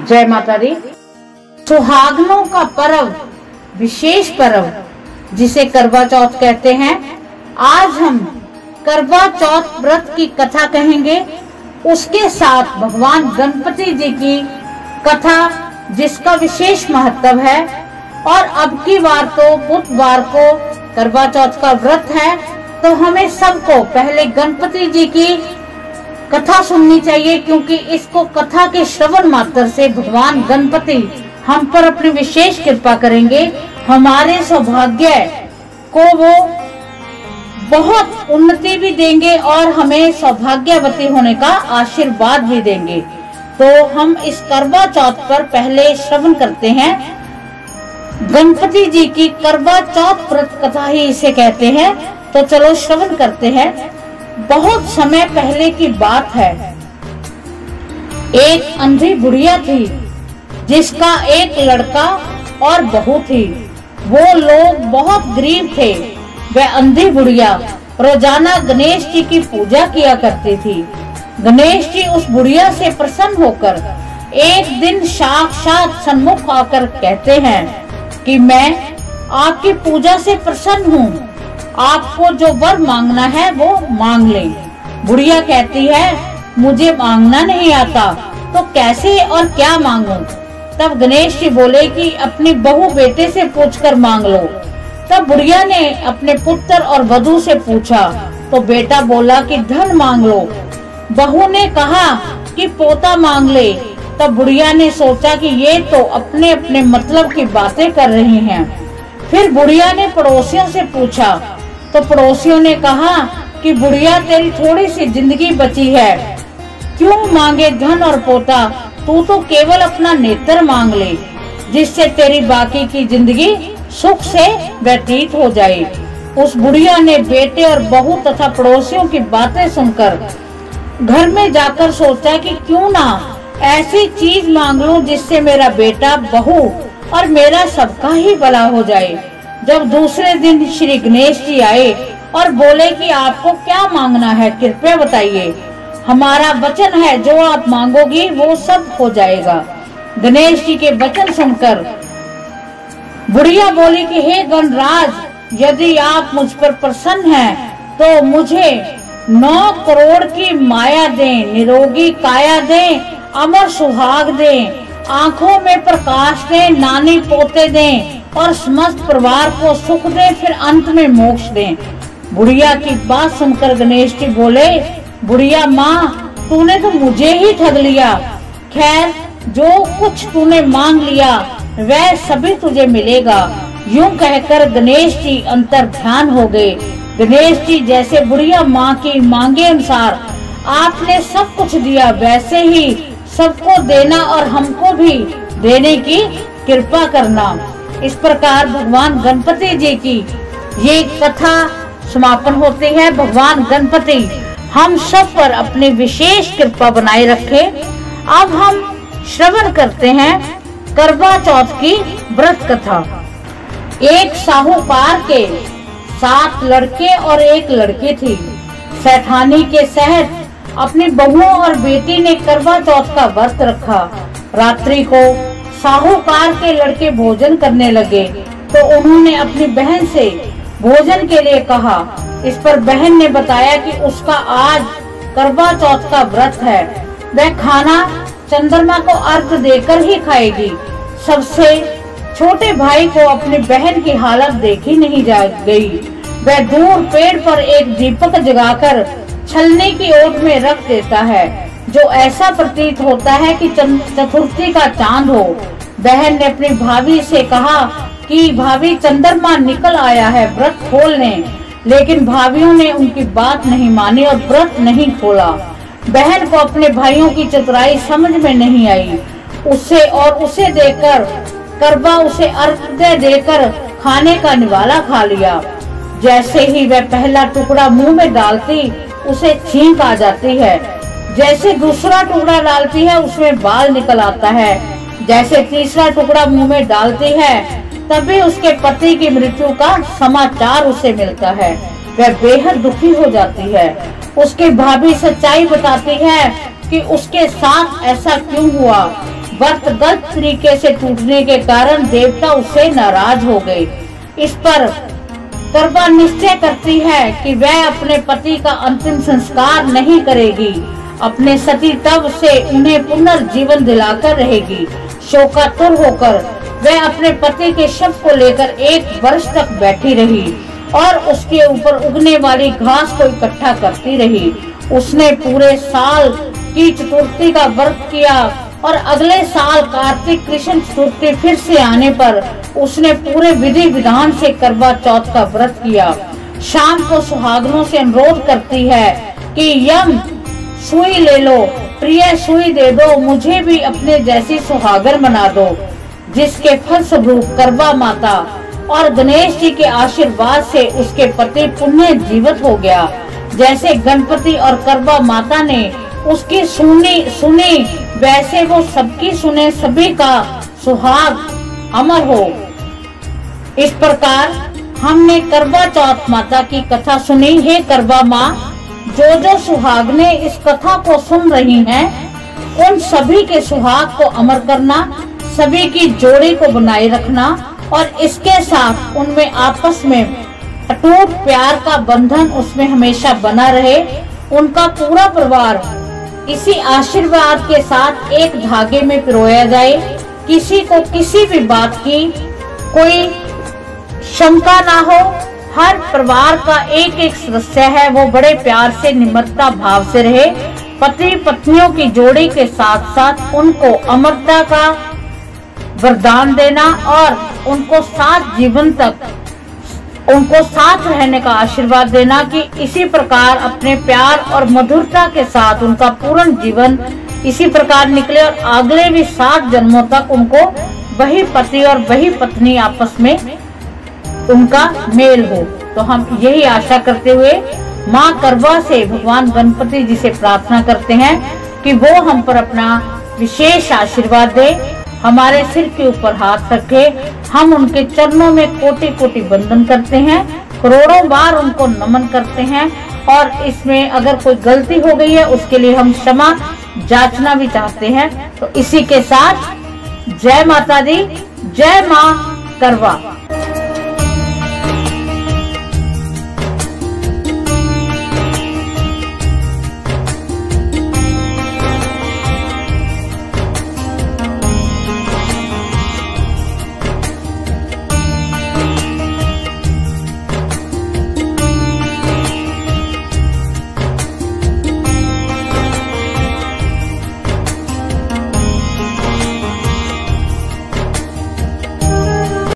जय माता दी। सुहागनों का पर्व, विशेष पर्व जिसे करवा चौथ कहते हैं, आज हम करवा चौथ व्रत की कथा कहेंगे। उसके साथ भगवान गणपति जी की कथा जिसका विशेष महत्व है। और अब की बार तो बुधवार को करवा चौथ का व्रत है, तो हमें सबको पहले गणपति जी की कथा सुननी चाहिए, क्योंकि इसको कथा के श्रवण मात्र से भगवान गणपति हम पर अपनी विशेष कृपा करेंगे। हमारे सौभाग्य को वो बहुत उन्नति भी देंगे और हमें सौभाग्यवती होने का आशीर्वाद भी देंगे। तो हम इस करवा चौथ पर पहले श्रवण करते हैं गणपति जी की करवा चौथ व्रत कथा ही इसे कहते हैं। तो चलो श्रवण करते हैं। बहुत समय पहले की बात है। एक अंधी बुढ़िया थी जिसका एक लड़का और बहू थी। वो लोग बहुत गरीब थे। वह अंधी बुढ़िया रोजाना गणेश जी की पूजा किया करती थी। गणेश जी उस बुढ़िया से प्रसन्न होकर एक दिन साक्षात सन्मुख आकर कहते हैं कि मैं आपकी पूजा से प्रसन्न हूँ, आपको जो वर मांगना है वो मांग ले। बुढ़िया कहती है, मुझे मांगना नहीं आता, तो कैसे और क्या मांगूं? तब गणेश जी बोले कि अपनी बहू बेटे से पूछकर मांग लो। तब बुढ़िया ने अपने पुत्र और वधू से पूछा, तो बेटा बोला कि धन मांग लो। बहू ने कहा कि पोता मांग ले। तब बुढ़िया ने सोचा कि ये तो अपने अपने मतलब की बातें कर रही हैं। फिर बुढ़िया ने पड़ोसियों से पूछा, तो पड़ोसियों ने कहा कि बुढ़िया तेरी थोड़ी सी जिंदगी बची है, क्यों मांगे धन और पोता, तू तो केवल अपना नेत्र मांग ले, जिससे तेरी बाकी की जिंदगी सुख से व्यतीत हो जाए। उस बुढ़िया ने बेटे और बहू तथा पड़ोसियों की बातें सुनकर घर में जाकर सोचा कि क्यों ना ऐसी चीज मांग लूं जिससे मेरा बेटा, बहू और मेरा सबका ही भला हो जाए। जब दूसरे दिन श्री गणेश जी आए और बोले कि आपको क्या मांगना है, कृपया बताइए, हमारा वचन है जो आप मांगोगी वो सब हो जाएगा। गणेश जी के वचन सुनकर बुढ़िया बोली कि हे गणराज, यदि आप मुझ पर प्रसन्न हैं तो मुझे 9 करोड़ की माया दें, निरोगी काया दें, अमर सुहाग दें, आंखों में प्रकाश दें, नानी पोते दें और समस्त परिवार को सुख दें, फिर अंत में मोक्ष दें। बुढ़िया की बात सुनकर गणेश जी बोले, बुढ़िया माँ, तूने तो मुझे ही ठग लिया। खैर, जो कुछ तूने मांग लिया वह सभी तुझे मिलेगा। यूं कहकर गणेश जी अंतर ध्यान हो गए। गणेश जी जैसे बुढ़िया माँ की मांगे अनुसार आपने सब कुछ दिया, वैसे ही सबको देना और हमको भी देने की कृपा करना। इस प्रकार भगवान गणपति जी की ये कथा समापन होती है। भगवान गणपति हम सब पर अपनी विशेष कृपा बनाए रखे। अब हम श्रवण करते हैं करवा चौथ की व्रत कथा। एक साहूकार के 7 लड़के और एक लड़की थी। सेठानी के शहर अपनी बहुओं और बेटी ने करवा चौथ का व्रत रखा। रात्रि को साहूकार के लड़के भोजन करने लगे तो उन्होंने अपनी बहन से भोजन के लिए कहा। इस पर बहन ने बताया कि उसका आज करवा चौथ का व्रत है, वह खाना चंद्रमा को अर्घ देकर ही खाएगी। सबसे छोटे भाई को अपनी बहन की हालत देखी नहीं जा गई। वह दूर पेड़ पर एक दीपक जगाकर छलनी की ओट में रख देता है, जो ऐसा प्रतीत होता है कि चतुर्थी का चांद हो। बहन ने अपनी भाभी से कहा कि भाभी, चंद्रमा निकल आया है, व्रत खोल लें। लेकिन भाभीयों ने उनकी बात नहीं मानी और व्रत नहीं खोला। बहन को अपने भाइयों की चतुराई समझ में नहीं आई। उसे देखकर करवा उसे अर्घ्य देकर खाने का निवाला खा लिया। जैसे ही वह पहला टुकड़ा मुंह में डालती उसे छींक आ जाती है। जैसे दूसरा टुकड़ा डालती है उसमें बाल निकल आता है। जैसे तीसरा टुकड़ा मुंह में डालती है तभी उसके पति की मृत्यु का समाचार उसे मिलता है। वह बेहद दुखी हो जाती है। उसकी भाभी सच्चाई बताती है कि उसके साथ ऐसा क्यों हुआ। व्रत गलत तरीके से टूटने के कारण देवता उससे नाराज हो गए। इस पर करवा निश्चय करती है कि वह अपने पति का अंतिम संस्कार नहीं करेगी। अपने सती तब से उन्हें पुनर्जीवन दिलाकर रहेगी। शोकातुर होकर वह अपने पति के शव को लेकर 1 वर्ष तक बैठी रही और उसके ऊपर उगने वाली घास को इकट्ठा करती रही। उसने पूरे साल की चतुर्थी का व्रत किया और अगले साल कार्तिक कृष्ण चतुर्थी फिर से आने पर उसने पूरे विधि विधान से करवा चौथ का व्रत किया। शाम को सुहागनों से अनुरोध करती है कि यम सुई ले लो, प्रिय सुई दे दो, मुझे भी अपने जैसी सुहागर बना दो। जिसके फलस्वरूप करवा माता और गणेश जी के आशीर्वाद से उसके पति पुण्य जीवित हो गया। जैसे गणपति और करवा माता ने उसकी सुनी वैसे वो सबकी सुने, सभी का सुहाग अमर हो। इस प्रकार हमने करवा चौथ माता की कथा सुनी। हे करवा माँ, जो सुहागने इस कथा को सुन रही हैं, उन सभी के सुहाग को अमर करना, सभी की जोड़ी को बनाए रखना और इसके साथ उनमें आपस में अटूट प्यार का बंधन उसमें हमेशा बना रहे। उनका पूरा परिवार इसी आशीर्वाद के साथ एक धागे में पिरोया जाए। किसी को किसी भी बात की कोई शंका ना हो। हर परिवार का एक एक सदस्य है, वो बड़े प्यार से निम्रता भाव से रहे। पति पत्नियों की जोड़ी के साथ साथ उनको अमरता का वरदान देना और उनको साथ जीवन तक उनको साथ रहने का आशीर्वाद देना कि इसी प्रकार अपने प्यार और मधुरता के साथ उनका पूर्ण जीवन इसी प्रकार निकले और अगले भी 7 जन्मों तक उनको वही पति और वही पत्नी आपस में उनका मेल हो। तो हम यही आशा करते हुए माँ करवा से भगवान गणपति जी से प्रार्थना करते हैं कि वो हम पर अपना विशेष आशीर्वाद दे, हमारे सिर के ऊपर हाथ रखे। हम उनके चरणों में कोटि कोटि वंदन करते हैं, करोड़ों बार उनको नमन करते हैं और इसमें अगर कोई गलती हो गई है उसके लिए हम क्षमा जांचना भी चाहते हैं। तो इसी के साथ जय माता दी, जय माँ करवा।